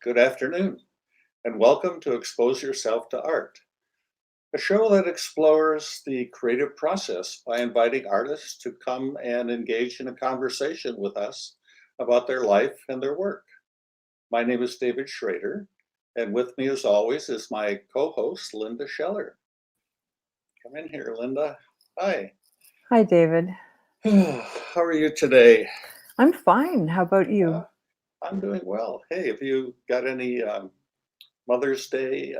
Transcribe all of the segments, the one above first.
Good afternoon, and welcome to Expose Yourself to Art, a show that explores the creative process by inviting artists to come and engage in a conversation with us about their life and their work. My name is David Schrader, and with me, as always, is my co host, Linda Scheller. Come in here, Linda. Hi. Hi, David. How are you today? I'm fine. How about Uh, you? I'm doing well. Hey, have you got any Mother's Day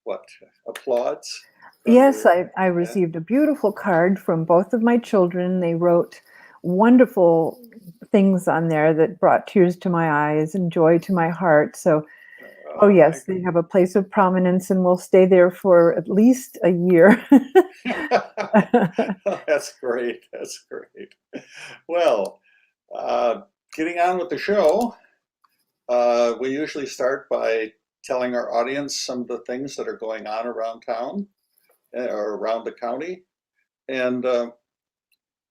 what applauds from Yes, your I yeah? received a beautiful card from both of my children. They wrote wonderful things on there that brought tears to my eyes and joy to my heart. So, oh, Oh my yes, they have a place of prominence and will stay there for at least a year. That's great. That's great. Well, uh, getting on with the show, we usually start by telling our audience some of the things that are going on around town or around the county. And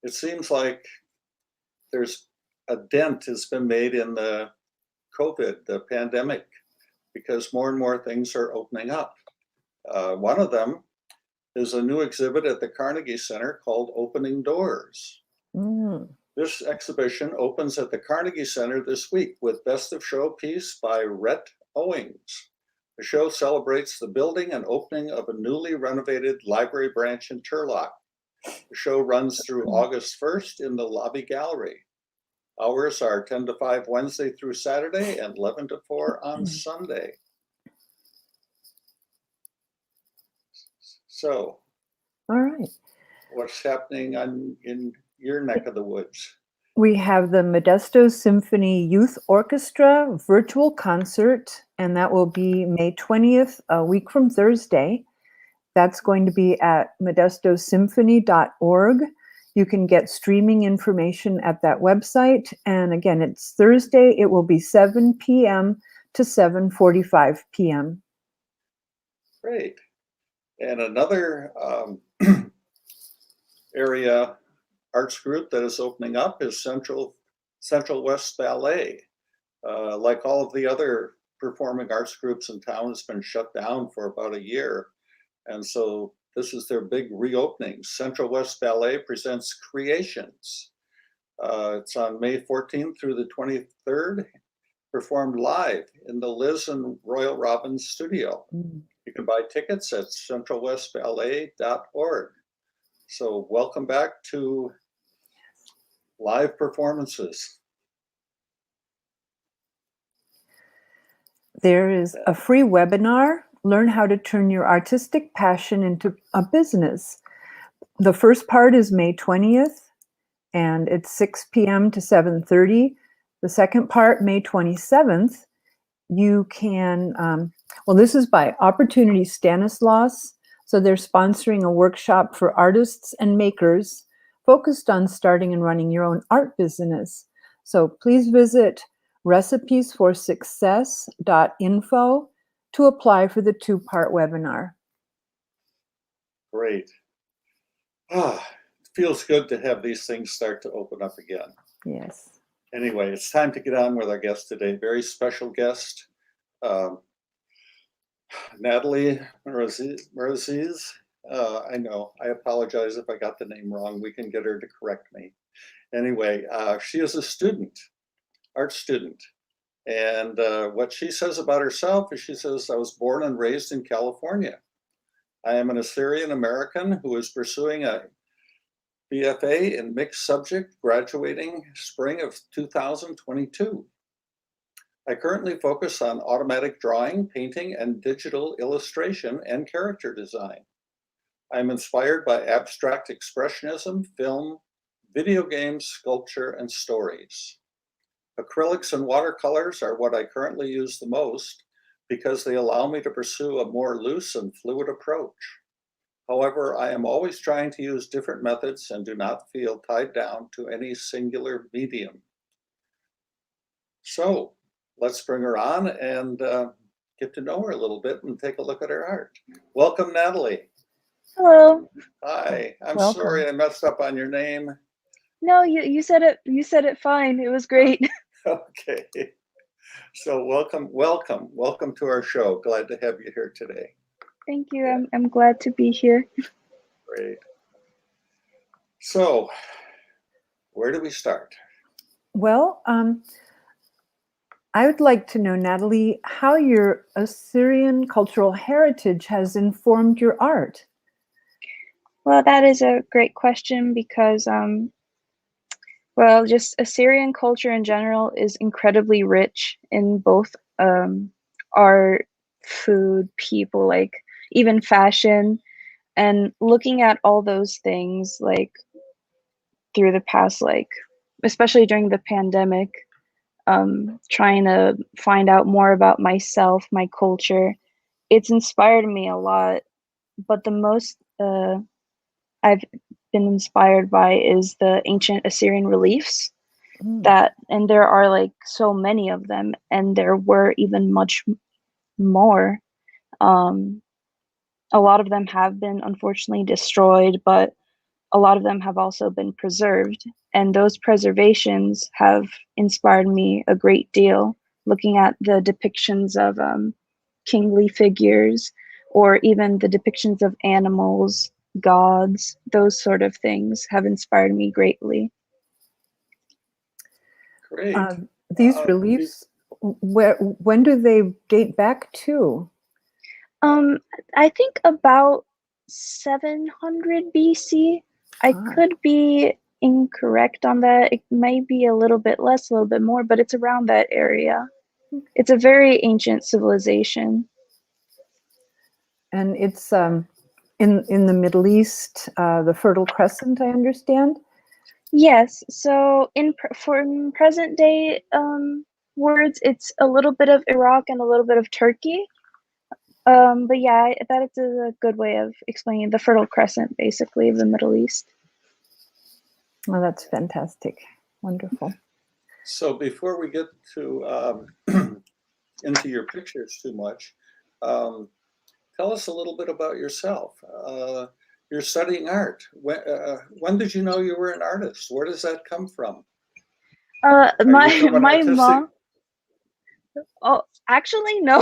it seems like there's a dent has been made in the COVID, the pandemic, because more and more things are opening up. One of them is a new exhibit at the Carnegie Center called Opening Doors. Mm. This exhibition opens at the Carnegie Center this week with Best of Show piece by Rhett Owings. The show celebrates the building and opening of a newly renovated library branch in Turlock. The show runs through August 1st in the lobby gallery. Hours are 10 to 5 Wednesday through Saturday and 11 to 4 on Sunday. So, All right. what's happening in your neck of the woods? We have the Modesto Symphony Youth Orchestra virtual concert, and that will be May 20th, a week from Thursday. That's going to be at modestosymphony.org. You can get streaming information at that website. And again, it's Thursday. It will be 7 p.m. to 7:45 p.m. Great. And another area arts group that is opening up is Central West Ballet. Like all of the other performing arts groups in town, it's been shut down for about a year. And so this is their big reopening. Central West Ballet presents Creations. It's on May 14th through the 23rd, performed live in the Liz and Royal Robbins studio. Mm. You can buy tickets at centralwestballet.org. So welcome back to live performances. There is a free webinar, Learn How to Turn Your Artistic Passion into a Business. The first part is May 20th, and it's 6 p.m. to 7:30. The second part, May 27th, you can, this is by Opportunity Stanislaus. So they're sponsoring a workshop for artists and makers focused on starting and running your own art business. So please visit recipesforsuccess.info to apply for the 2-part webinar. Great. It feels good to have these things start to open up again. Yes. Anyway, it's time to get on with our guest today. Very special guest, Natalie Miraziz. I know, I apologize if I got the name wrong. We can get her to correct me. Anyway, she is a student, art student. And what she says about herself is she says, I was born and raised in California. I am an Assyrian American who is pursuing a BFA in mixed subject, graduating spring of 2022. I currently focus on automatic drawing, painting, and digital illustration and character design. I am inspired by abstract expressionism, film, video games, sculpture, and stories. Acrylics and watercolors are what I currently use the most because they allow me to pursue a more loose and fluid approach. However, I am always trying to use different methods and do not feel tied down to any singular medium. So let's bring her on and get to know her a little bit and take a look at her art. Welcome, Natalie. Hello. Hi. I'm Welcome. sorry I messed up on your name. No, you said it fine. It was great. Okay. So welcome to our show. Glad to have you here today. Thank you. Yeah, I'm glad to be here. great. So, where do we start? Well, I would like to know, Natalie, how your Assyrian cultural heritage has informed your art. Well, that is a great question because, well, just Assyrian culture in general is incredibly rich in both art, food, people, like even fashion, and looking at all those things, like through the past, like especially during the pandemic, trying to find out more about myself, my culture. It's inspired me a lot, but the most I've been inspired by is the ancient Assyrian reliefs Mm. that, and there are like so many of them, and there were even much more. Um, a lot of them have been unfortunately destroyed, but a lot of them have also been preserved. And those preservations have inspired me a great deal, looking at the depictions of kingly figures or even the depictions of animals, gods, those sort of things have inspired me greatly. Great. These Be- reliefs, when do they date back to? Um, I think about 700 BC. I Ah, could be incorrect on that. It may be a little bit less, a little bit more, but it's around that area. It's a very ancient civilization. and it's in the Middle East, the Fertile Crescent, I understand. Yes, so in present day words, it's a little bit of Iraq and a little bit of Turkey. But yeah, that is a good way of explaining the Fertile Crescent, basically, of the Middle East. Oh, that's fantastic. Wonderful. so before we get to into your pictures too much, um, tell us a little bit about yourself. You're studying art. When did you know you were an artist? Where does that come from? Are you My from an my artistic? mom. Oh, actually, no,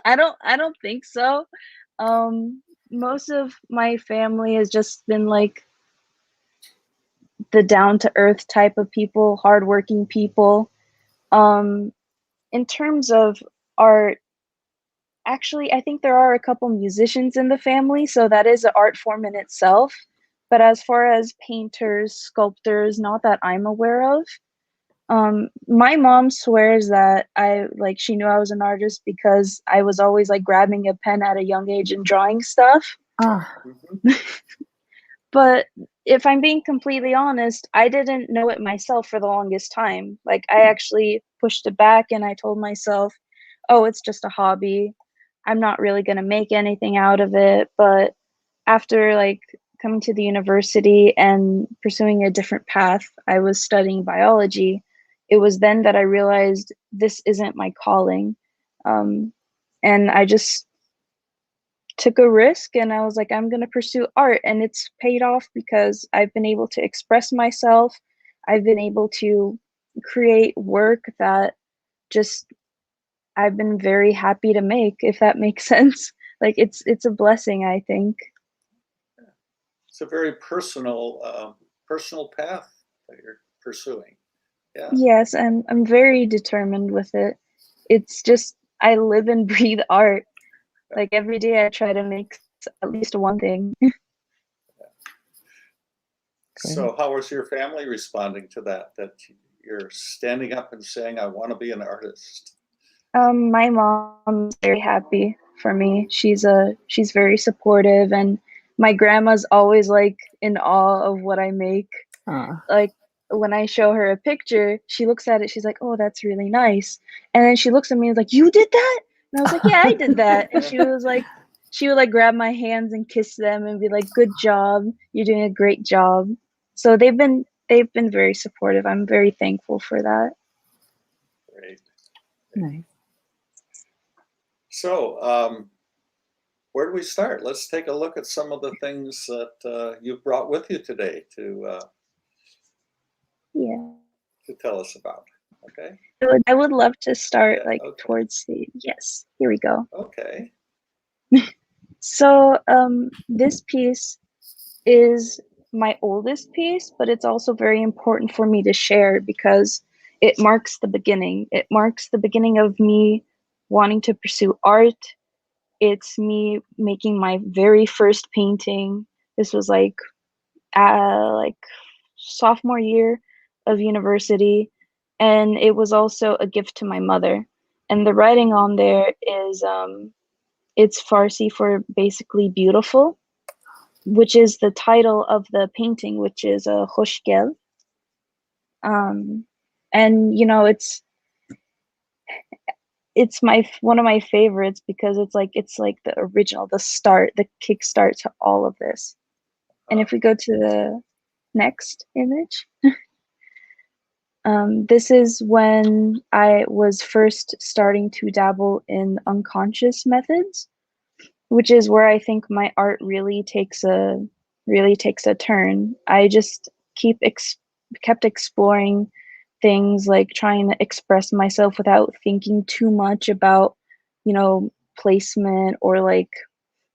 I don't think so. Most of my family has just been like the down to earth type of people, hardworking people. Um, in terms of art, actually, I think there are a couple musicians in the family, so that is an art form in itself. But as far as painters, sculptors, not that I'm aware of. My mom swears that she knew I was an artist because I was always like grabbing a pen at a young age and drawing stuff. Ah, Mhm. But if I'm being completely honest, I didn't know it myself for the longest time. Like I actually pushed it back and I told myself, "Oh, it's just a hobby. I'm not really going to make anything out of it." But after like coming to the university and pursuing a different path, I was studying biology. It was then that I realized this isn't my calling. Um, and I just took a risk and I was like, I'm going to pursue art. And it's paid off because I've been able to express myself. I've been able to create work that just I've been very happy to make, if that makes sense. Like it's a blessing, I think. It's a very personal path that you're pursuing. Yeah. Yes, I'm very determined with it. It's just I live and breathe art. Like every day I try to make at least one thing. great. So, how was your family responding to that? That you're standing up and saying, "I want to be an artist." My mom's very happy for me. She's very supportive, and my grandma's always like in awe of what I make. Ah. Like when I show her a picture, she looks at it, she's like, "Oh, that's really nice." And then she looks at me and is like, "You did that?" And I was like, "Yeah, I did that." And she would like grab my hands and kiss them and be like, "Good job. You're doing a great job." So they've been very supportive. I'm very thankful for that. Great. Nice. So, where do we start? Let's take a look at some of the things that you've brought with you today Yeah. to tell us about. Okay. I would love to start Yeah. like Okay. towards the, yes, here we go. Okay. So this piece is my oldest piece, but it's also very important for me to share because it marks the beginning. It marks the beginning of me wanting to pursue art. It's me making my very first painting. This was like sophomore year of university, and it was also a gift to my mother. And the writing on there is it's Farsi for basically beautiful, which is the title of the painting, which is a Khoshgel. And you know, it's my one of my favorites because it's like the original, the start, the kickstart to all of this. And if we go to the next image, this is when I was first starting to dabble in unconscious methods, which is where I think my art really takes a turn. I just kept exploring things, like trying to express myself without thinking too much about, you know, placement or like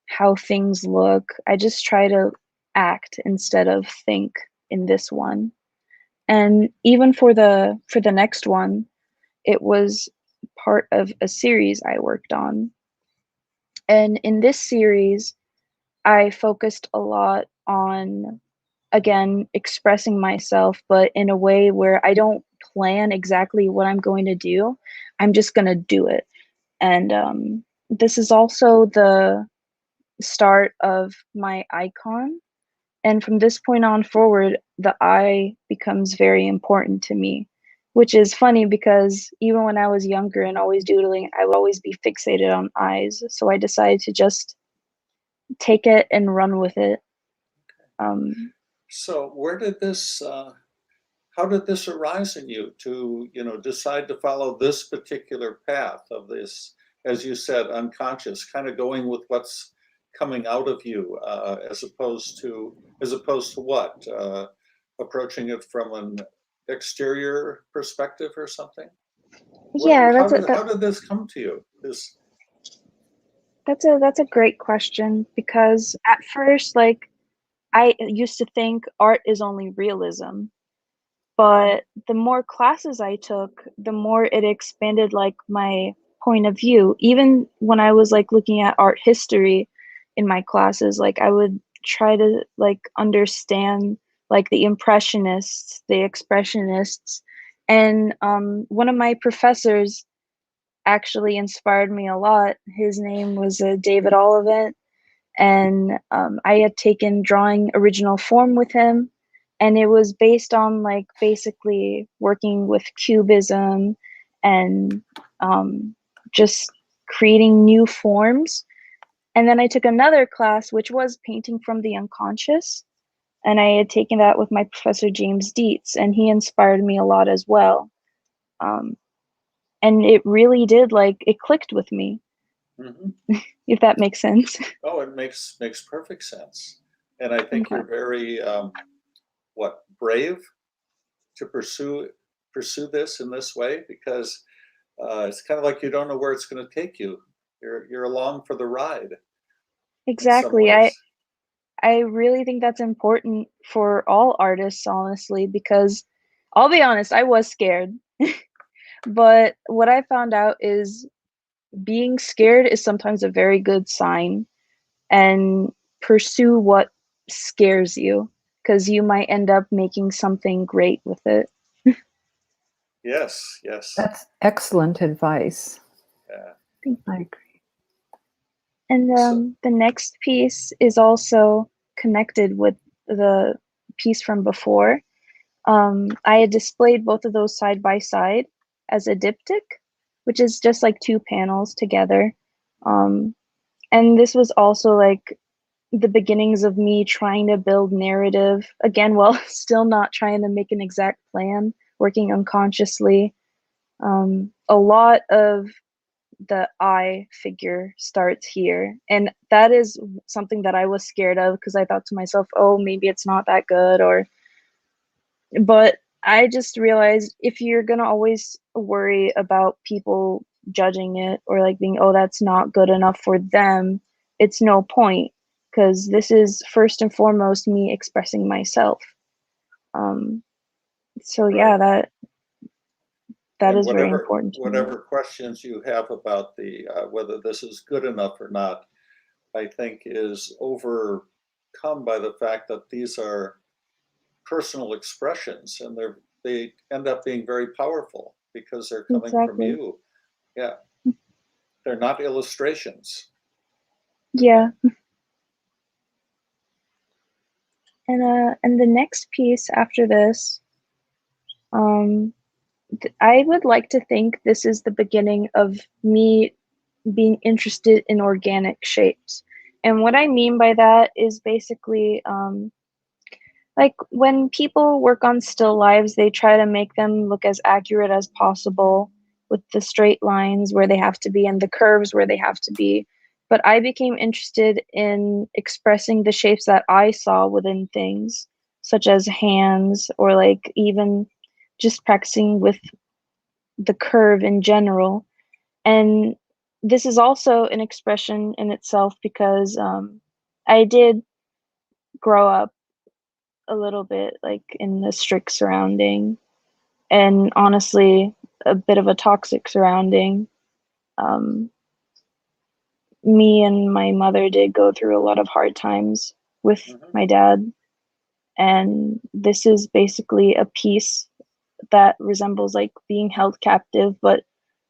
how things look. I just try to act instead of think in this one. And even for the next one, it was part of a series I worked on. And in this series, I focused a lot on, again, expressing myself, but in a way where I don't plan exactly what I'm going to do. I'm just going to do it. And this is also the start of my icon. And from this point on forward, the eye becomes very important to me, which is funny because even when I was younger and always doodling, I would always be fixated on eyes. So I decided to just take it and run with it. So where did this, how did this arise in you to, you know, decide to follow this particular path of this, as you said, unconscious, kind of going with what's coming out of you, as opposed to what? Approaching it from an exterior perspective or something? Yeah, How did this come to you? This, that's a great question because at first, like, I used to think art is only realism, but the more classes I took, the more it expanded like my point of view. Even when I was like looking at art history in my classes, like I would try to like understand like the impressionists, the expressionists, and one of my professors actually inspired me a lot. His name was David Oliphant, and I had taken drawing original form with him, and it was based on like basically working with cubism and just creating new forms. And then I took another class which was painting from the unconscious, and I had taken that with my professor James Dietz, and he inspired me a lot as well. um, and it really did, like, it clicked with me, mhm. if that makes sense. Oh, it makes perfect sense. And I think Okay. you're very, what, brave to pursue this in this way, because it's kind of like you don't know where it's going to take you. You're along for the ride in some Exactly. ways. I really think that's important for all artists, honestly, because I'll be honest, I was scared. But what I found out is being scared is sometimes a very good sign, and pursue what scares you because you might end up making something great with it. Yes, yes. That's excellent advice. Yeah. I agree. And So, the next piece is also connected with the piece from before. I had displayed both of those side by side as a diptych, which is just like two panels together. Um, and this was also like the beginnings of me trying to build narrative again, while still not trying to make an exact plan, working unconsciously. A lot of the I figure starts here. And that is something that I was scared of because I thought to myself, oh, maybe it's not that good, or but I just realized if you're gonna always worry about people judging it or like being, oh, that's not good enough for them, it's no point, because this is first and foremost me expressing myself. Um, so yeah, Right. that And is very important to me. whatever questions you have about the whether this is good enough or not, I think is overcome by the fact that these are personal expressions, and they end up being very powerful because they're coming from Exactly. you. Yeah, they're not illustrations. Yeah. And the next piece after this, um, I would like to think this is the beginning of me being interested in organic shapes. And what I mean by that is basically like when people work on still lives, they try to make them look as accurate as possible with the straight lines where they have to be and the curves where they have to be. But I became interested in expressing the shapes that I saw within things, such as hands, or like even just practicing with the curve in general. And this is also an expression in itself because I did grow up a little bit like in the strict surrounding, and honestly a bit of a toxic surrounding. um, Me and my mother did go through a lot of hard times with Mhm. my dad, and this is basically a piece that resembles like being held captive, but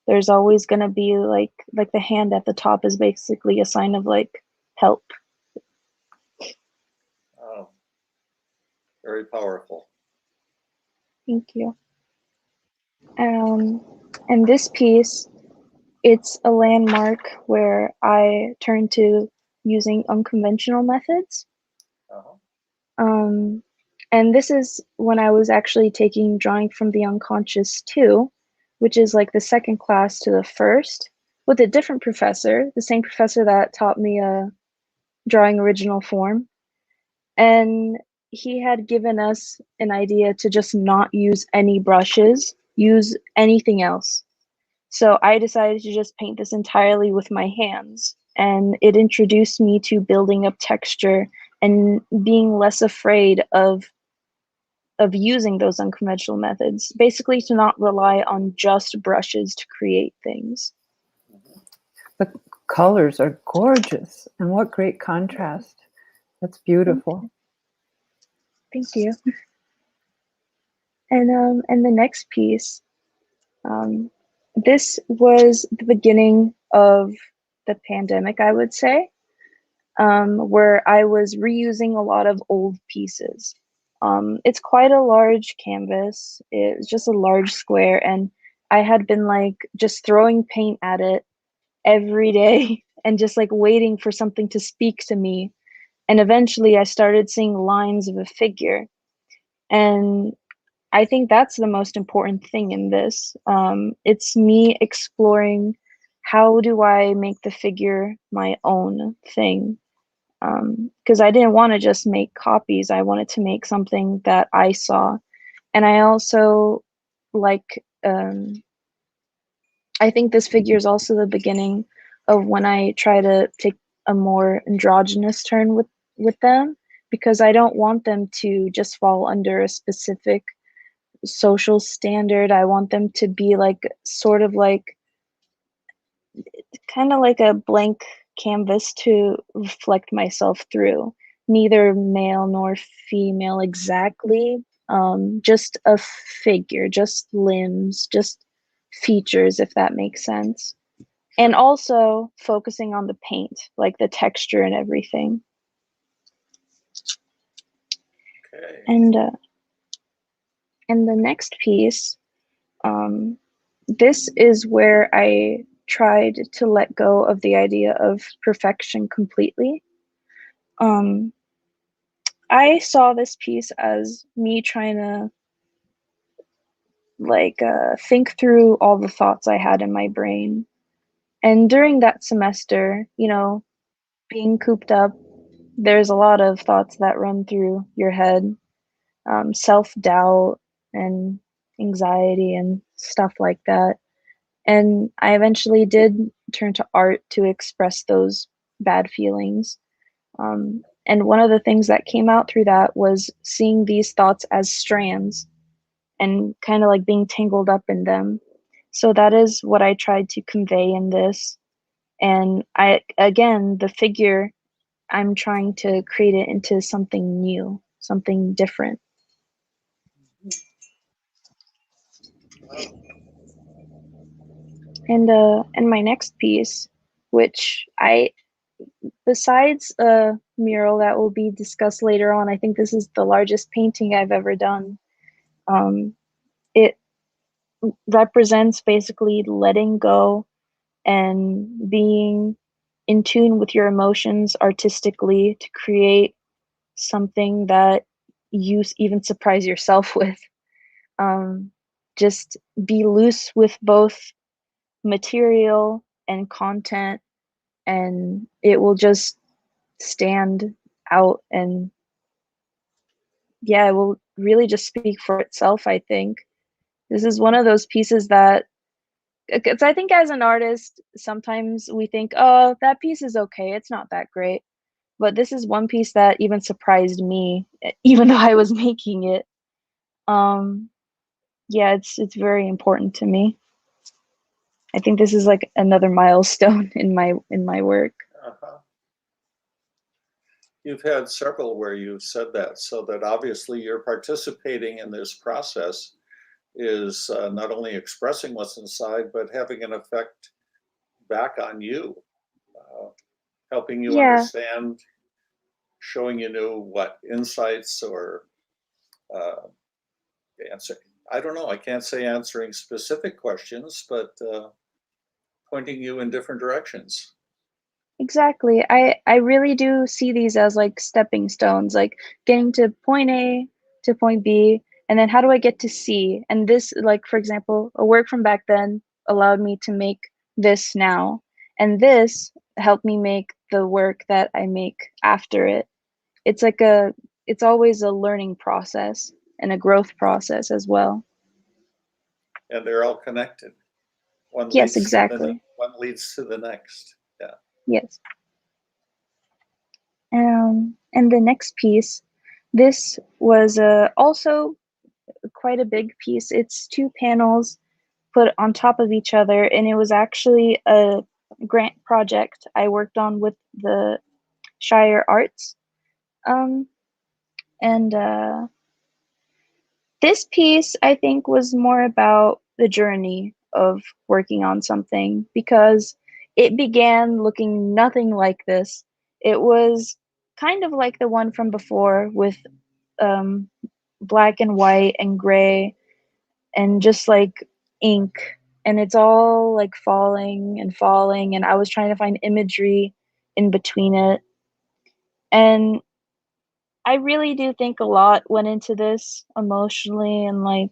there's always going to be like the hand at the top is basically a sign of like help. Oh, very powerful. Thank you. um, and this piece, it's a landmark where I turned to using unconventional methods. Uh-huh. Um, and this is when I was actually taking drawing from the unconscious too, which is like the second class to the first, with a different professor, the same professor that taught me drawing original form. And he had given us an idea to just not use any brushes, use anything else. So I decided to just paint this entirely with my hands, and it introduced me to building up texture and being less afraid of using those unconventional methods, basically to not rely on just brushes to create things. Mhm. The colors are gorgeous, and what great contrast. That's Thank beautiful. you. Thank you. And the next piece, um, this was the beginning of the pandemic, I would say, where I was reusing a lot of old pieces. It's quite a large canvas. It's just a large square, and I had been like just throwing paint at it every day and just like waiting for something to speak to me. And eventually I started seeing lines of a figure. And I think that's the most important thing in this. It's me exploring how do I make the figure my own thing. Because I didn't want to just make copies. I wanted to make something that I saw. And I also like, I think this figure is also the beginning of when I try to take a more androgynous turn with them, because I don't want them to just fall under a specific social standard. I want them to be like sort of like kind of like a blank canvas to reflect myself through. Neither male nor female exactly, just a figure, just limbs, just features, if that makes sense. And Sure. also focusing on the paint, like the texture and everything. Okay. And and the next piece, um, this is where I tried to let go of the idea of perfection completely. Um, I saw this piece as me trying to like think through all the thoughts I had in my brain. And during that semester, being cooped up, there's a lot of thoughts that run through your head, self doubt, and anxiety and stuff like that. And I eventually did turn to art to express those bad feelings. And one of the things that came out through that was seeing these thoughts as strands and kind of like being tangled up in them. So that is what I tried to convey in this. And again, the figure, I'm trying to create it into something new, something different. And my next piece, which besides a mural that will be discussed later on, I think this is the largest painting I've ever done. It represents basically letting go and being in tune with your emotions artistically to create something that you even surprise yourself with. Just be loose with both material and content, and it will just stand out. And yeah, it will really just speak for itself. I think this is one of those pieces that, because I think as an artist, sometimes we think, oh, that piece is okay, it's not that great. But this is one piece that even surprised me, even though I was making it. Yeah, it's very important to me. I think this is like another milestone in my work. Uh-huh. You've had several where you've said that, so that obviously you're participating in this process is not only expressing what's inside, but having an effect back on you, uh, helping you Yeah, understand, showing you new what insights or uh, answer. I don't know. I can't say answering specific questions, but pointing you in different directions. exactly. I really do see these as like stepping stones, like getting to point A to point B, and then how do I get to C? And this, like for example, a work from back then allowed me to make this now, and this helped me make the work that I make after it. It's like it's always a learning process and a growth process as well. And they're all connected. Yes, exactly. One leads to the next. Yeah. Yes. And the next piece, this was also quite a big piece. It's two panels put on top of each other, and it was actually a grant project I worked on with the Shire Arts. And this piece, I think, was more about the journey of working on something, because it began looking nothing like this. It was kind of like the one from before, with um, black and white and gray and just like ink. And it's all like falling and falling. And I was trying to find imagery in between it. And I really do think a lot went into this emotionally and like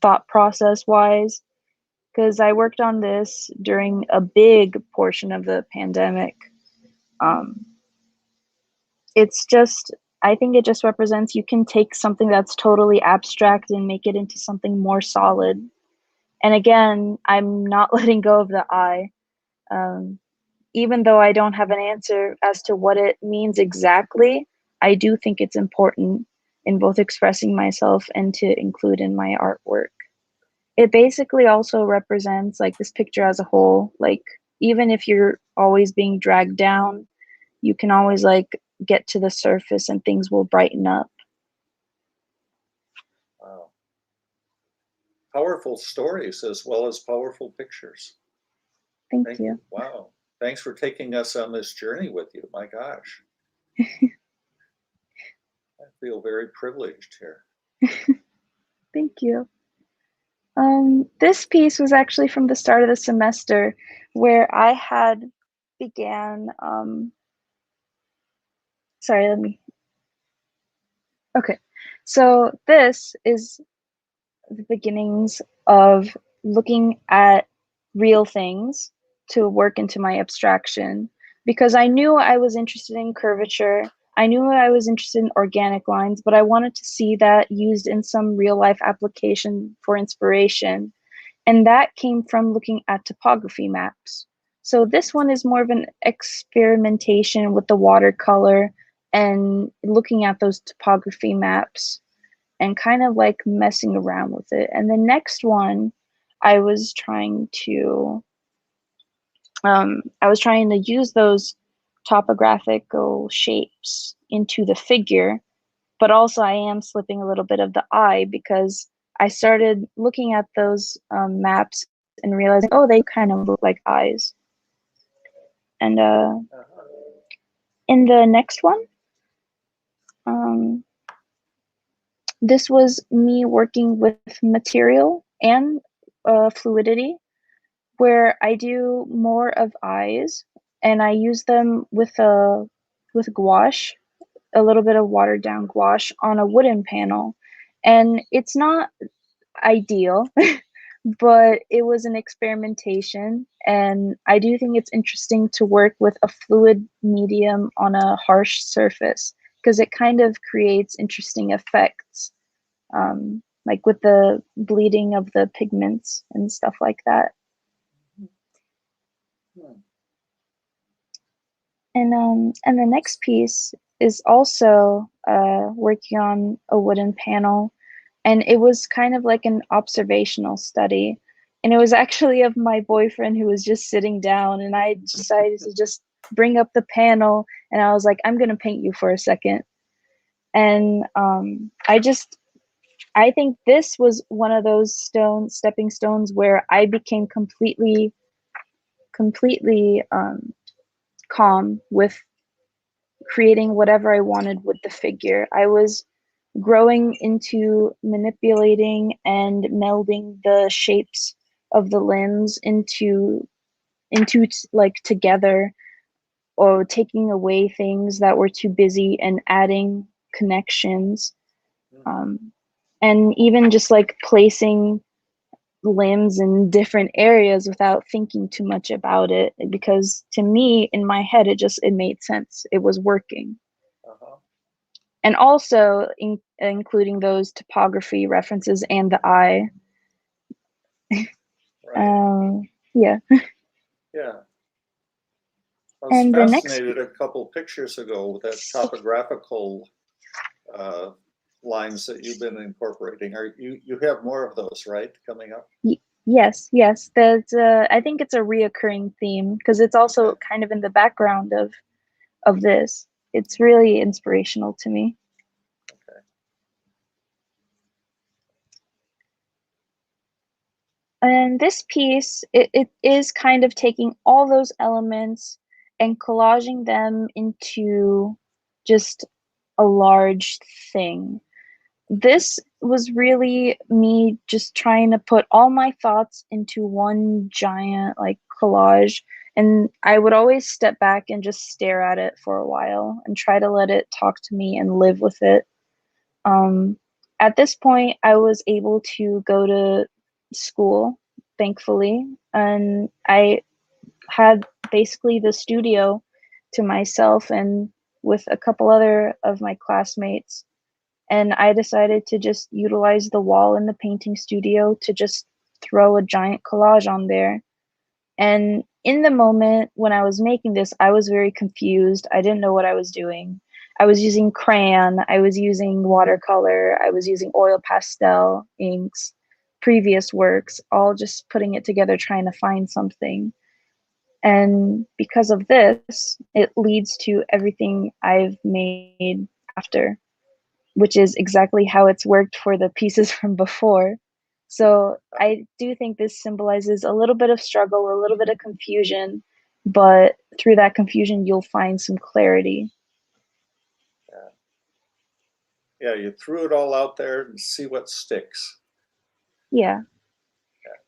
thought process wise, because I worked on this during a big portion of the pandemic. Um, it's just, I think it just represents you can take something that's totally abstract and make it into something more solid. And again, I'm not letting go of the I. Um, Even though I don't have an answer as to what it means exactly, I do think it's important in both expressing myself and to include in my artwork. It basically also represents like this picture as a whole. Like, even if you're always being dragged down, you can always like get to the surface and things will brighten up. Wow. Powerful stories as well as powerful pictures. Thank Thank you. you. Wow. Thanks for taking us on this journey with you. My gosh. I feel very privileged here. Thank you. This piece was actually from the start of the semester, where I had began, sorry, okay. So this is the beginnings of looking at real things to work into my abstraction, because I knew I was interested in curvature. I knew I was interested in organic lines, but I wanted to see that used in some real life application for inspiration. And that came from looking at topography maps. So this one is more of an experimentation with the watercolor and looking at those topography maps and kind of like messing around with it. And the next one, I was trying to use those topographical shapes into the figure, but also I am slipping a little bit of the eye because I started looking at those maps and realizing, oh, they kind of look like eyes. And in the next one, this was me working with material and fluidity, where I do more of eyes and I use them with gouache, a little bit of watered down gouache on a wooden panel. And it's not ideal, but it was an experimentation. And I do think it's interesting to work with a fluid medium on a harsh surface because it kind of creates interesting effects, like with the bleeding of the pigments and stuff like that. And the next piece is also working on a wooden panel, and it was kind of like an observational study. And it was actually of my boyfriend who was just sitting down, and I decided to just bring up the panel, and I was like, I'm gonna paint you for a second. And I think this was one of those stepping stones where I became completely calm with creating whatever I wanted with the figure. I was growing into manipulating and melding the shapes of the limbs into like together, or taking away things that were too busy and adding connections, and even just like placing limbs in different areas without thinking too much about it, because to me in my head it made sense, it was working. And also including those topography references and the eye. Right. Yeah. Yeah. I was And the next, fascinated a couple pictures ago with that topographical lines that you've been incorporating. You have more of those, right, coming up? yes, that's I think it's a reoccurring theme because it's also kind of in the background of this. It's really inspirational to me. Okay. And this piece, it is kind of taking all those elements and collaging them into just a large thing. This was really me just trying to put all my thoughts into one giant like collage, and I would always step back and just stare at it for a while and try to let it talk to me and live with it. At this point, I was able to go to school, thankfully, and I had basically the studio to myself and with a couple other of my classmates. And I decided to just utilize the wall in the painting studio to just throw a giant collage on there. And in the moment when I was making this, I was very confused. I didn't know what I was doing. I was using crayon, I was using watercolor, I was using oil pastel inks, previous works, all just putting it together, trying to find something. And because of this, it leads to everything I've made after, which is exactly how it's worked for the pieces from before. So I do think this symbolizes a little bit of struggle, a little bit of confusion, but through that confusion, you'll find some clarity. Yeah, you threw it all out there and see what sticks. Yeah.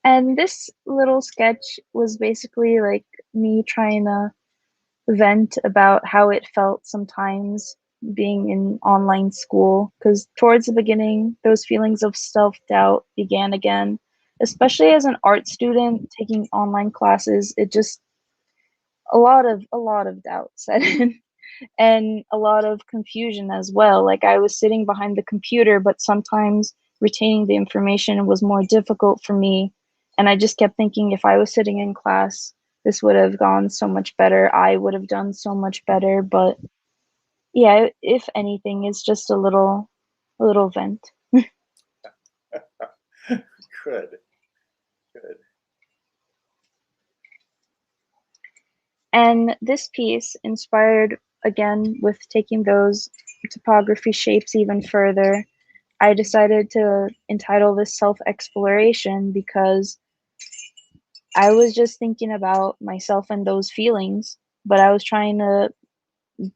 And this little sketch was basically like me trying to vent about how it felt sometimes being in online school, because towards the beginning those feelings of self-doubt began again, especially as an art student taking online classes. It just a lot of doubt set in. and a lot of confusion as well. Like I was sitting behind the computer, but sometimes retaining the information was more difficult for me. And I just kept thinking if I was sitting in class, this would have gone so much better. I would have done so much better. But yeah, if anything, it's just a little vent. Good, good. And this piece inspired again with taking those topography shapes even further. I decided to entitle this self-exploration because I was just thinking about myself and those feelings, but I was trying to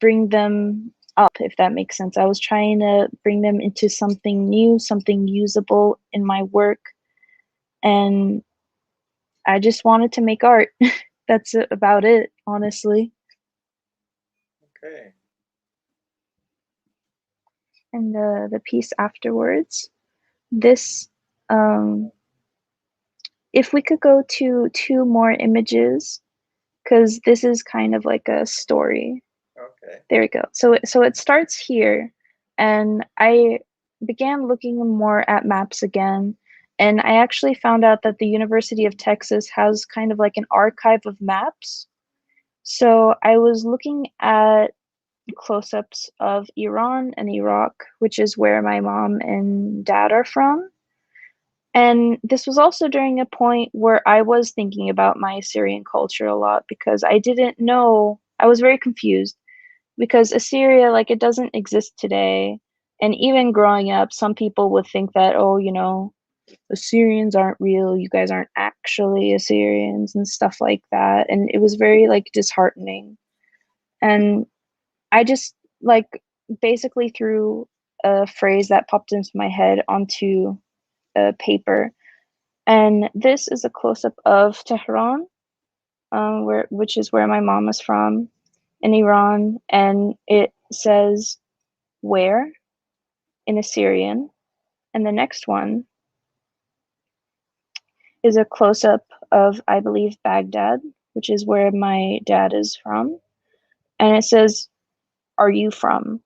bring them up, if that makes sense. I was trying to bring them into something new, something usable in my work, and I just wanted to make art. That's about it, honestly. Okay. And the piece afterwards, this, if we could go to 2 more images, because this is kind of like a story. Okay. There we go. So it starts here, and I began looking more at maps again, and I actually found out that the University of Texas has kind of like an archive of maps. So I was looking at close-ups of Iran and Iraq, which is where my mom and dad are from. And this was also during a point where I was thinking about my Assyrian culture a lot because I didn't know, I was very confused because Assyria, like, it doesn't exist today. And even growing up, some people would think that, oh, you know, Assyrians aren't real, you guys aren't actually Assyrians and stuff like that. And it was very, like, disheartening. And I just, like, basically threw a phrase that popped into my head onto a paper. And this is a close-up of Tehran, which is where my mom is from, in Iran, and it says where in Assyrian. And the next one is a close-up of, I believe, Baghdad, which is where my dad is from. And it says, are you from?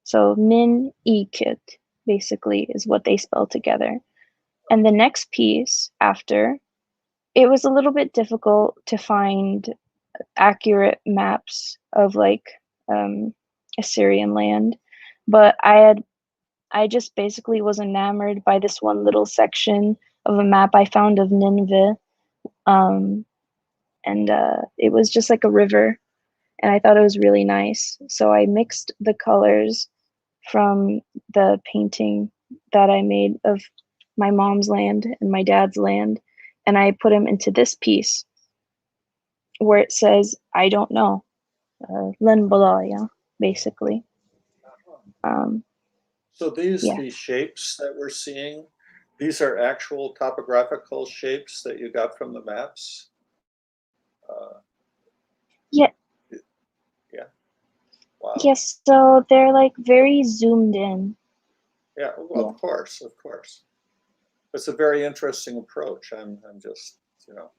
So Min Ikit, basically, is what they spell together. And the next piece after, it was a little bit difficult to find accurate maps of like Assyrian land, but I just basically was enamored by this one little section of a map I found of Nineveh, um, and it was just like a river, and I thought it was really nice. So I mixed the colors from the painting that I made of my mom's land and my dad's land, and I put them into this piece where it says, I don't know, Len Balaya, basically. Um, So these yeah. these shapes that we're seeing, these are actual topographical shapes that you got from the maps? Uh, Yeah. yeah. Wow. Yes. So they're like very zoomed in. Yeah. Well, Yeah. of course, of course. It's a very interesting approach. I'm just, you know,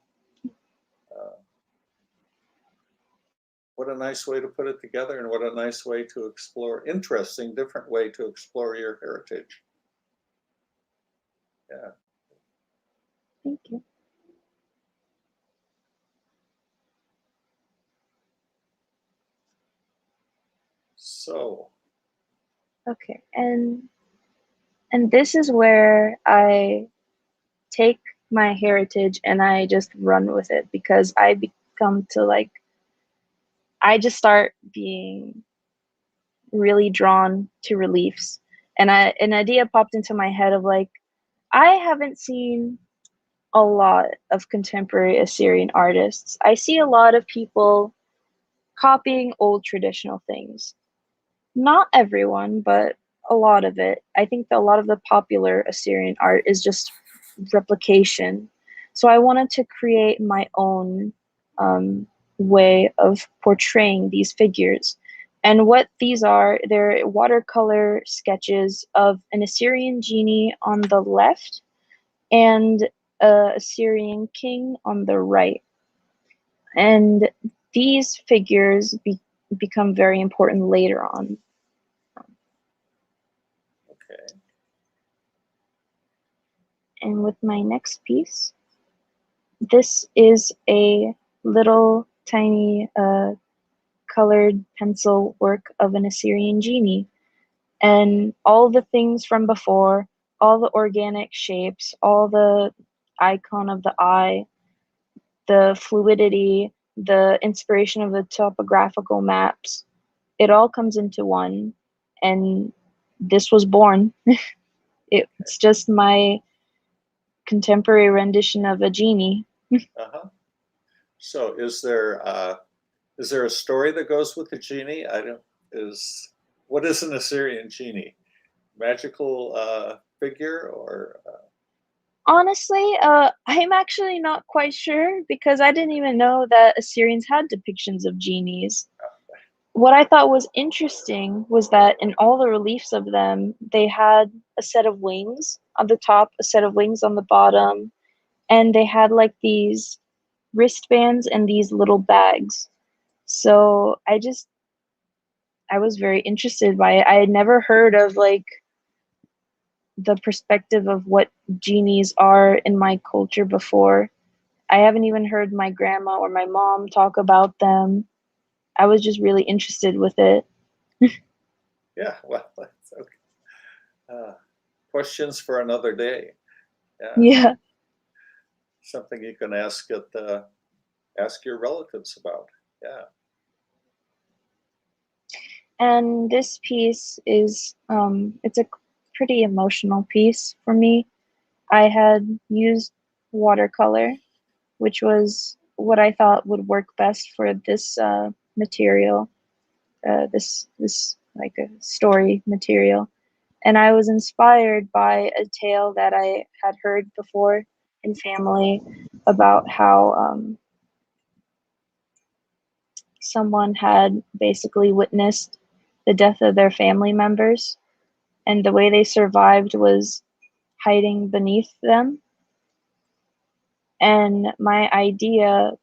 uh, what a nice way to put it together, and what a nice way to explore, interesting, different way to explore your heritage. Yeah. Thank you. So, Okay. And this is where I take my heritage and I just run with it because I become to like I just start being really drawn to reliefs. And an idea popped into my head of like I haven't seen a lot of contemporary Assyrian artists. I see a lot of people copying old traditional things. Not everyone, but a lot of it. I think that a lot of the popular Assyrian art is just replication. So I wanted to create my own way of portraying these figures. And what these are, they're watercolor sketches of an Assyrian genie on the left and a Assyrian king on the right. And these figures become very important later on. Okay. And with my next piece, this is a little tiny colored pencil work of an Assyrian genie. And all the things from before, all the organic shapes, all the icon of the eye, the fluidity, the inspiration of the topographical maps, it all comes into one. And this was born. It's just my contemporary rendition of a genie. Uh-huh. So is there a story that goes with the genie? What is an Assyrian genie? Magical figure or Honestly, I'm actually not quite sure because I didn't even know that Assyrians had depictions of genies. What I thought was interesting was that in all the reliefs of them, they had a set of wings on the top, a set of wings on the bottom, and they had like these wristbands and these little bags. So I was very interested by it. I had never heard of like the perspective of what genies are in my culture before. I haven't even heard my grandma or my mom talk about them. I was just really interested with it. yeah, well, that's okay. Questions for another day. Yeah, Yeah. something you can ask your relatives about. Yeah. And this piece is it's a pretty emotional piece for me. I had used watercolor, which was what I thought would work best for this material, this like a story material. And I was inspired by a tale that I had heard before in family about how someone had basically witnessed the death of their family members, and the way they survived was hiding beneath them. And my idea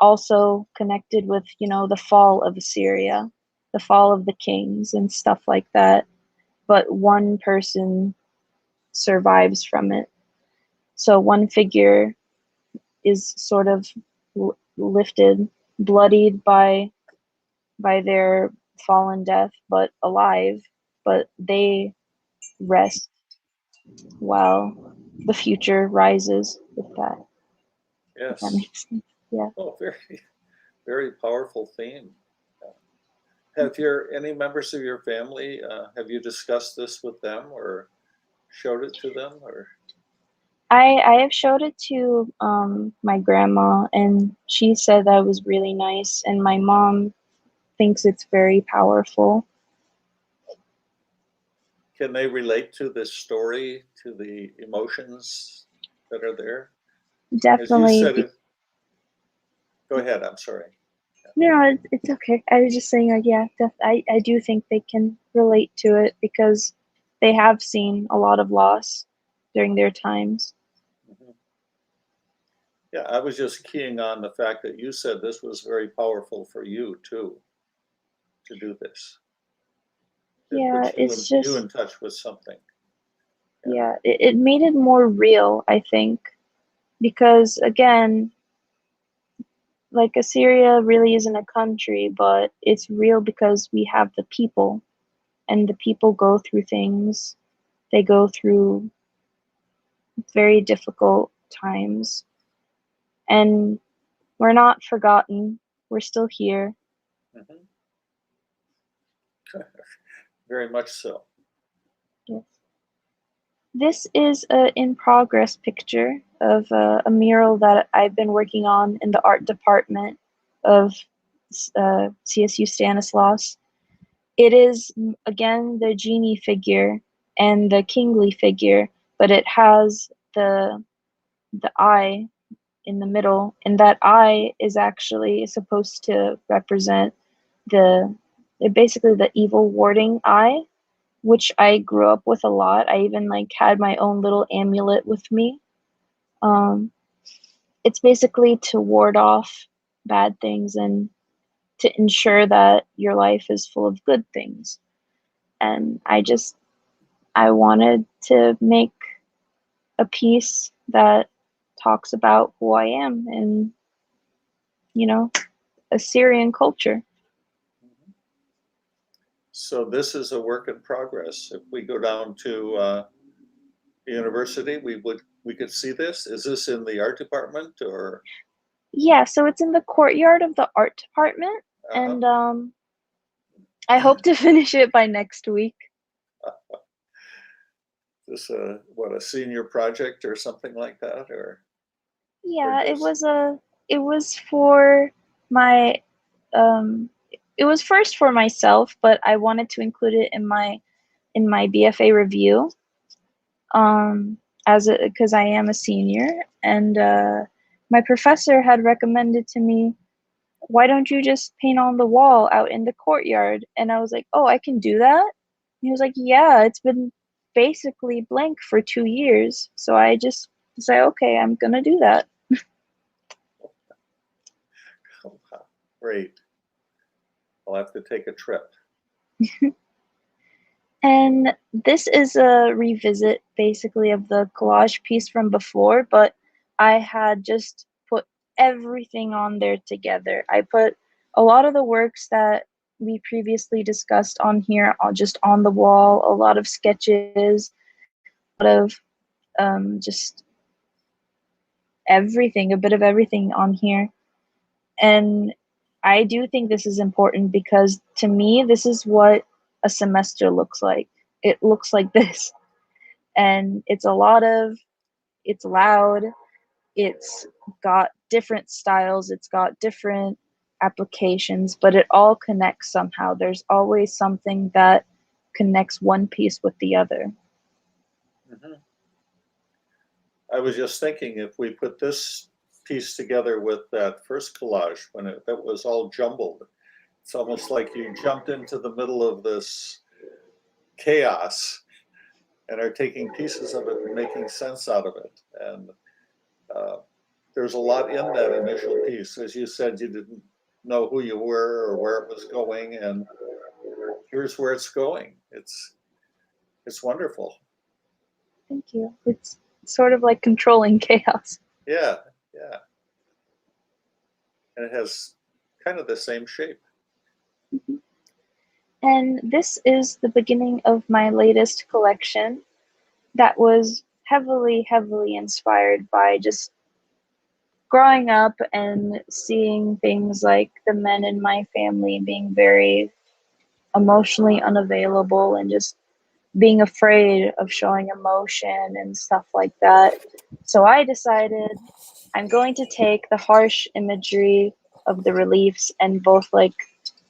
also connected with, the fall of Assyria, the fall of the kings and stuff like that. But one person survives from it. So one figure is sort of lifted, bloodied by their fallen death, but alive. But they rest while the future rises. If that Yes. makes sense. Yeah. Oh, very, very powerful theme. Any members of your family, have you discussed this with them or showed it to them or? I have showed it to my grandma, and she said that was really nice. And my mom thinks it's very powerful. Can they relate to this story, to the emotions that are there? As you Definitely. said it, go ahead, I'm sorry. No, it's okay. I was just saying, like, yeah, I do think they can relate to it because they have seen a lot of loss during their times. Mhm. Yeah, I was just keying on the fact that you said this was very powerful for you too, to do this. It Yeah, puts it's you just, in touch with something. Yeah. yeah, it made it more real, I think, because again, like Assyria really isn't a country, but it's real because we have the people, and the people go through things. They go through very difficult times, and we're not forgotten. We're still here. Mhm. Very much so. Yes. This is a in progress picture of a mural that I've been working on in the art department of CSU Stanislaus. It is, again, the genie figure and the kingly figure, but it has the eye in the middle, and that eye is actually supposed to represent the basically the evil warding eye, which I grew up with a lot. I even like had my own little amulet with me. Um, it's basically to ward off bad things and to ensure that your life is full of good things. And I wanted to make a piece that talks about who I am and, you know, Assyrian culture. So this is a work in progress. If we go down to the university, we could see this. Is this in the art department or? Yeah, so it's in the courtyard of the art department, and I hope to finish it by next week. This a senior project or something like that, or Yeah, just it was for my it was first for myself, but I wanted to include it in my BFA review. As because I am a senior, and my professor had recommended to me, why don't you just paint on the wall out in the courtyard? And I was like, oh, I can do that? And he was like, yeah, it's been basically blank for 2 years. So I just say, okay, I'm gonna do that. oh, wow, great. I'll have to take a trip. And this is a revisit basically of the collage piece from before, but I had just put everything on there together. I put a lot of the works that we previously discussed on here, just on the wall, a lot of sketches, a lot of just everything, a bit of everything on here. And I do think this is important because to me, this is what a semester looks like. It looks like this. And it's it's loud, it's got different styles, it's got different applications, but it all connects somehow. There's always something that connects one piece with the other. Mm-hmm. I was just thinking if we put this piece together with that first collage when that was all jumbled, it's almost like you jumped into the middle of this chaos and are taking pieces of it and making sense out of it. And there's a lot in that initial piece. As you said, you didn't know who you were or where it was going, and here's where it's going. It's wonderful. Thank you. It's sort of like controlling chaos. Yeah, yeah. And it has kind of the same shape. Mm-hmm. And this is the beginning of my latest collection that was heavily, heavily inspired by just growing up and seeing things like the men in my family being very emotionally unavailable and just being afraid of showing emotion and stuff like that. So I decided I'm going to take the harsh imagery of the reliefs and both like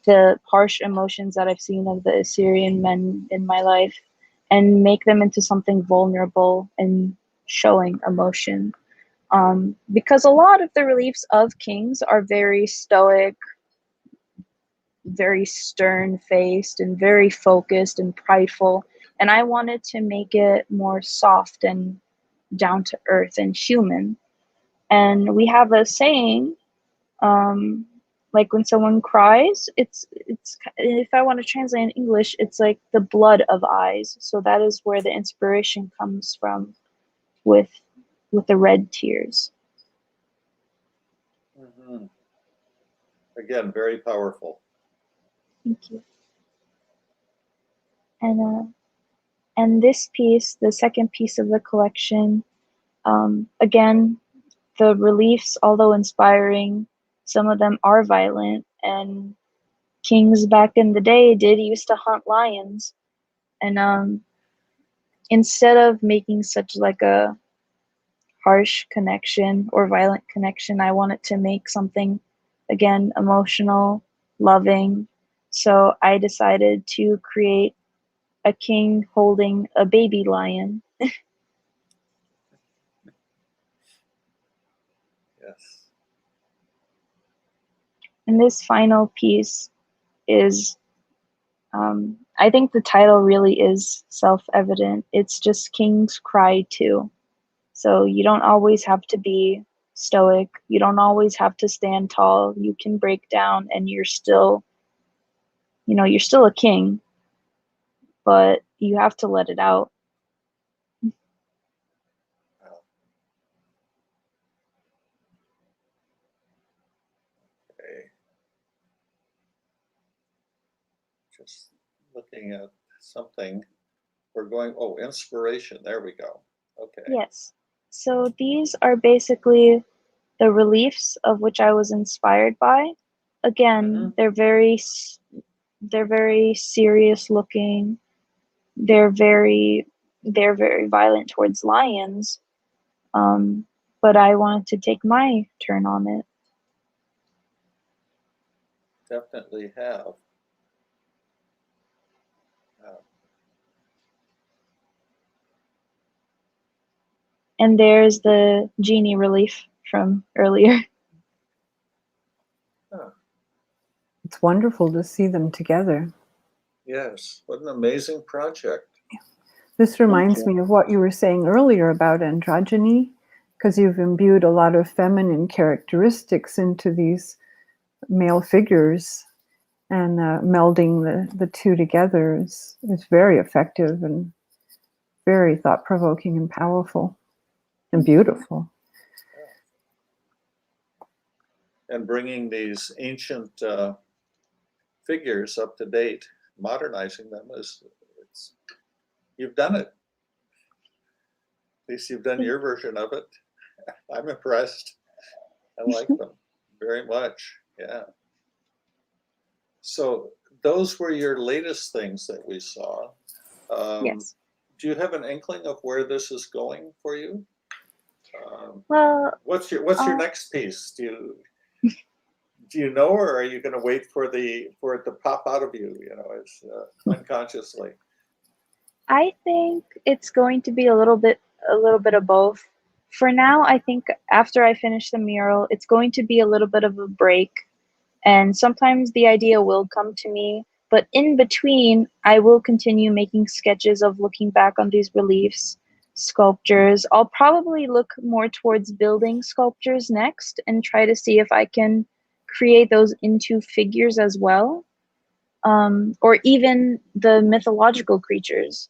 the harsh emotions that I've seen of the Assyrian men in my life and make them into something vulnerable and showing emotion. Because a lot of the reliefs of kings are very stoic, very stern-faced, and very focused and prideful. And I wanted to make it more soft and down to earth and human. And we have a saying, like when someone cries, it's if I want to translate in English, it's like the blood of eyes. So that is where the inspiration comes from with the red tears. Mm-hmm. Again, very powerful. Thank you. And this piece, the second piece of the collection, again, the reliefs, although inspiring, some of them are violent, and kings back in the day did used to hunt lions. And instead of making such like a harsh connection or violent connection, I wanted to make something, again, emotional, loving. So I decided to create a king holding a baby lion. Yes. And this final piece is, I think the title really is self-evident. It's just Kings Cry Too. So you don't always have to be stoic. You don't always have to stand tall. You can break down and you're still, you're still a king, but you have to let it out. Okay. Just looking at something. We're going, oh, inspiration. There we go. Okay. Yes. So these are basically the reliefs of which I was inspired by. Again, they're very serious looking. They're very violent towards lions. But I wanted to take my turn on it. Definitely have. And there's the genie relief from earlier. Huh. It's wonderful to see them together. Yes, what an amazing project. This reminds me of what you were saying earlier about androgyny, because you've imbued a lot of feminine characteristics into these male figures, and melding the two together is very effective and very thought-provoking and powerful and beautiful. And bringing these ancient figures up to date, modernizing them you've done it. At least you've done your version of it. I'm impressed. I like them very much. Yeah. So those were your latest things that we saw. Yes. Do you have an inkling of where this is going for you? Well, what's your next piece? Do you know, or are you going to wait for it to pop out of you? As unconsciously. I think it's going to be a little bit of both. For now, I think after I finish the mural, it's going to be a little bit of a break. And sometimes the idea will come to me, but in between, I will continue making sketches of looking back on these reliefs, sculptures. I'll probably look more towards building sculptures next and try to see if I can create those into figures as well. Or even the mythological creatures.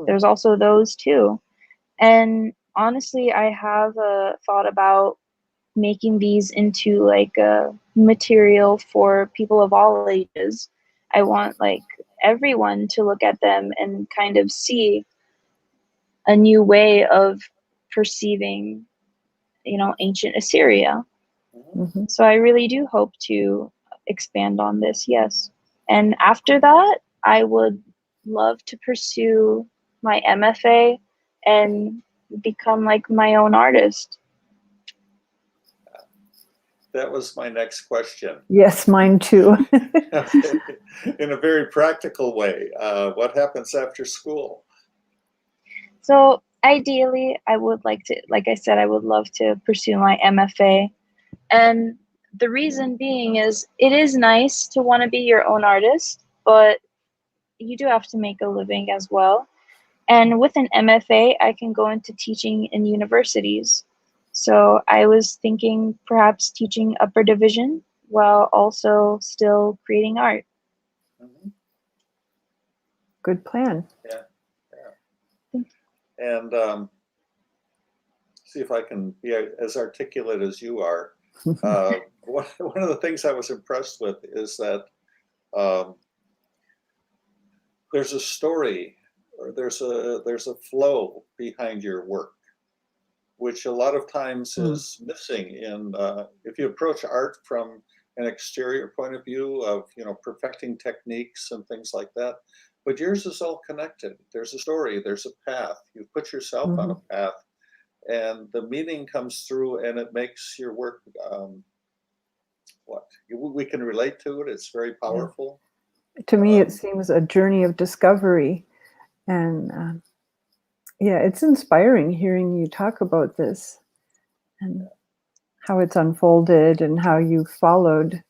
There's also those too. And honestly, I have thought about making these into like a material for people of all ages. I want like everyone to look at them and kind of see a new way of perceiving, ancient Assyria. Mm-hmm. So I really do hope to expand on this, yes. And after that, I would love to pursue my MFA and become like my own artist. That was my next question. Yes, mine too. Okay. In a very practical way, what happens after school? So ideally, I would like to, like I said, I would love to pursue my MFA. And the reason being is it is nice to want to be your own artist, but you do have to make a living as well. And with an MFA, I can go into teaching in universities. So I was thinking perhaps teaching upper division while also still creating art. Mm-hmm. Good plan. Yeah. And see if I can be as articulate as you are. One of the things I was impressed with is that there's a story, or there's a flow behind your work, which a lot of times is missing in if you approach art from an exterior point of view of perfecting techniques and things like that. But yours is all connected. There's a story, there's a path. You put yourself on a path, and the meaning comes through, and it makes your work we can relate to it. It's very powerful. To me, it seems a journey of discovery, and it's inspiring hearing you talk about this and how it's unfolded and how you followed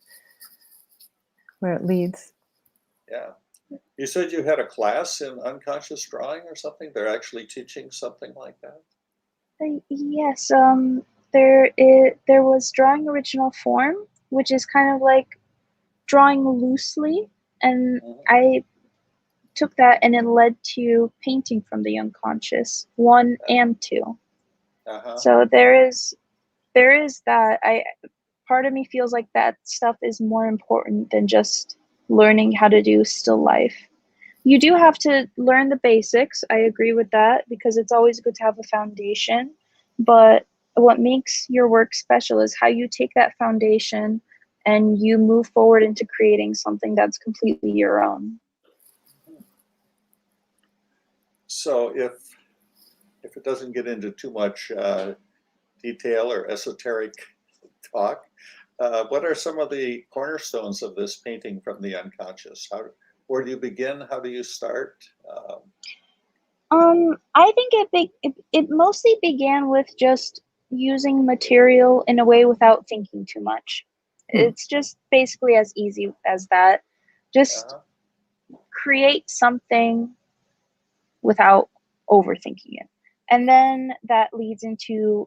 where it leads. Yeah. You said you had a class in unconscious drawing or something? They're actually teaching something like that? Yes. there was drawing original form, which is kind of like drawing loosely, and Mhm. I took that and it led to painting from the unconscious 1 and 2. Uh-huh. So there is that. I part of me feels like that stuff is more important than just learning how to do still life. You do have to learn the basics. I agree with that because it's always good to have a foundation. But what makes your work special is how you take that foundation and you move forward into creating something that's completely your own. So if it doesn't get into too much detail or esoteric talk, what are some of the cornerstones of this painting from the unconscious? Where do you begin? How do you start? I think it mostly began with just using material in a way without thinking too much. It's just basically as easy as that. Just Uh-huh. create something without overthinking it. And then that leads into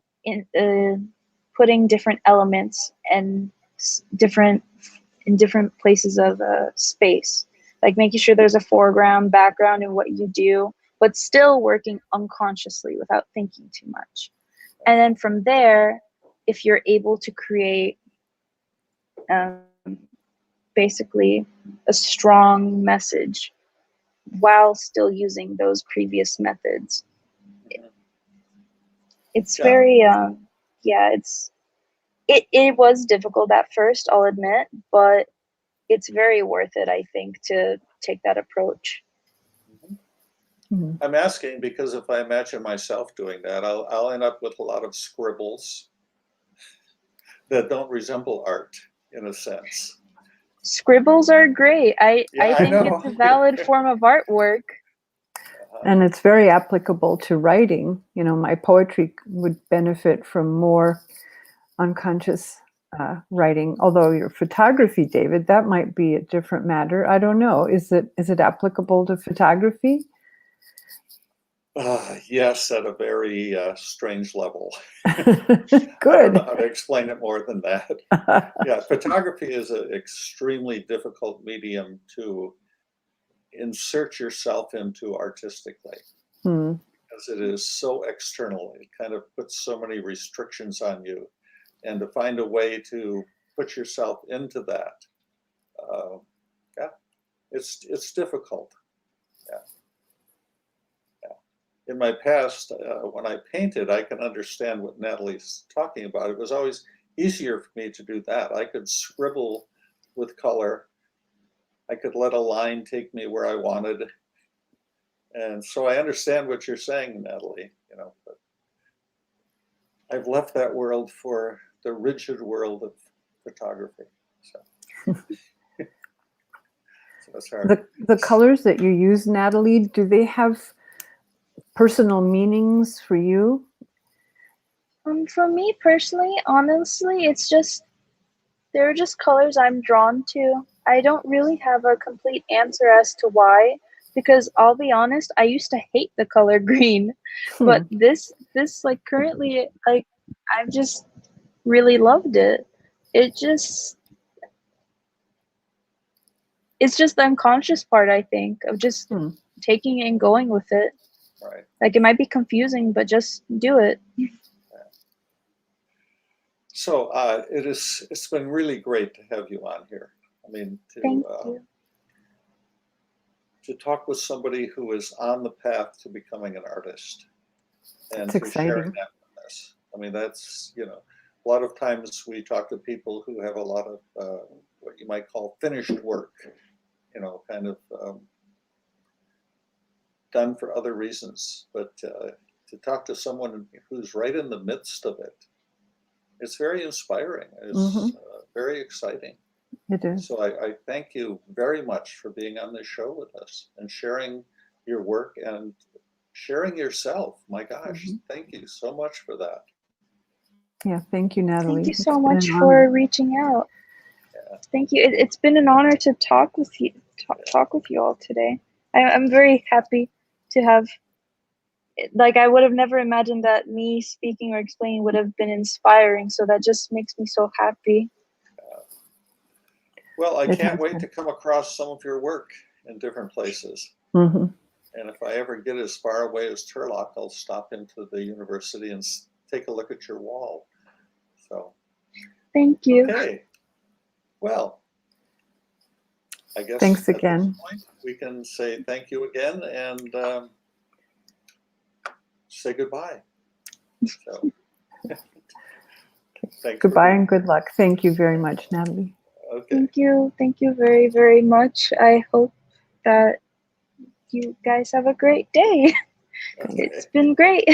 putting different elements and different in different places of space, like making sure there's a foreground, background in what you do, but still working unconsciously without thinking too much. And then from there, if you're able to create um, basically a strong message while still using those previous methods, it's Yeah. very yeah, it was difficult at first, I'll admit, but it's very worth it, I think, to take that approach. I'm asking because if I imagine myself doing that, I'll end up with a lot of scribbles that don't resemble art in a sense. Scribbles are great. Yeah, I I think know. it's a valid form of artwork. And it's very applicable to writing. You know, my poetry would benefit from more unconscious writing. Although your photography, David, that might be a different matter. I don't know. Is it applicable to photography? Yes, at a very strange level. I don't Good. know how to explain it more than that. Yeah, photography is an extremely difficult medium to insert yourself into artistically because it is so external. It kind of puts so many restrictions on you, and to find a way to put yourself into that, yeah, it's difficult. Yeah. In my past, when I painted, I can understand what Natalie's talking about. It was always easier for me to do that. I could scribble with color. I could let a line take me where I wanted. And so I understand what you're saying, Natalie, you know, but I've left that world for the rigid world of photography. So, so it's hard. The colors that you use, Natalie, do they have personal meanings for you? For me personally, honestly, they're just colors I'm drawn to. I don't really have a complete answer as to why, because I'll be honest, I used to hate the color green, but this like currently, like, I've just really loved it. It just It's just the unconscious part, I think, of just taking it and going with it. Right. Like, it might be confusing, but just do it. So it's been really great to have you on here. I mean, Thank you. to talk with somebody who is on the path to becoming an artist and It's to exciting. sharing that with us. I mean, that's, you know, a lot of times we talk to people who have a lot of what you might call finished work, you know, kind of done for other reasons. But to talk to someone who's right in the midst of it, it's very inspiring. It's very exciting. It is. So I thank you very much for being on this show with us and sharing your work and sharing yourself. My gosh, thank you so much for that. Yeah, thank you, Natalie. Thank you It's so been much an for honor. reaching out. Yeah. Thank you. It's been an honor to talk with you, talk with you all today. I'm very happy to have like I would have never imagined that me speaking or explaining would have been inspiring. So that just makes me so happy. Well, I It can't has wait been. to come across some of your work in different places. Hmm. And if I ever get as far away as Turlock, I'll stop into the university and take a look at your wall. So, Thank you. okay. Well, I guess Thanks at again. this point we can say thank you again and say goodbye. So, thanks for Goodbye being and good luck. Thank you very much, Natalie. here. Okay. Thank you very, very much. I hope that you guys have a great day. Okay. It's been great.